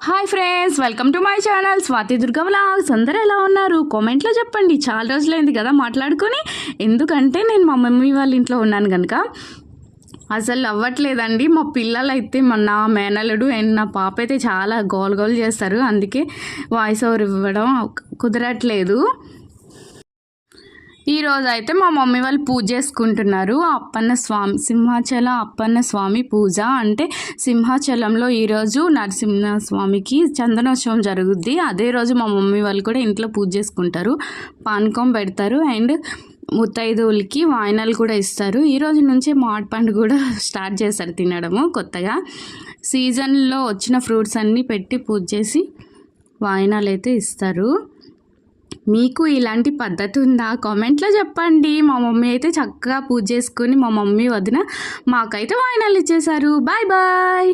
Hi friends, welcome to my channel Swathi Durga vlogs. అందరూ ఎలా ఉన్నారు? కామెంట్లో చెప్పండి. చాలా రోజులైంది కదా మాట్లాడుకొని. ఎందుకంటే నేను మా మమ్మీ వాళ్ళ ఇంట్లో ఉన్నాను కనుక అసలు అవ్వట్లేదండి. మా పిల్లలు అయితే నా మేనల్లుడు అండ్ నా పాప అయితే చాలా గోల్ చేస్తారు. అందుకే వాయిస్ ఓవర్ ఇవ్వడం కుదరట్లేదు. ఈరోజు అయితే మా మమ్మీ వాళ్ళు పూజ చేసుకుంటున్నారు. అప్పన్న స్వామి, సింహాచల అప్పన్న స్వామి పూజ. అంటే సింహాచలంలో ఈరోజు నరసింహస్వామికి చందనోత్సవం జరుగుద్ది. అదే రోజు మా మమ్మీ వాళ్ళు కూడా ఇంట్లో పూజ చేసుకుంటారు. పానకం పెడతారు అండ్ ముత్తైదువులకి వాయినాలు కూడా ఇస్తారు. ఈరోజు నుంచే మామిడి పండు కూడా స్టార్ట్ చేస్తారు తినడము. కొత్తగా సీజన్లో వచ్చిన ఫ్రూట్స్ అన్నీ పెట్టి పూజ చేసి వాయినాలు అయితే ఇస్తారు. మీకు ఇలాంటి పద్ధతి ఉందా? కామెంట్లో చెప్పండి. మా మమ్మీ అయితే చక్కగా పూజ చేసుకుని మా మమ్మీ వదిన మాకైతే వాయినాలు ఇచ్చేశారు. Bye bye.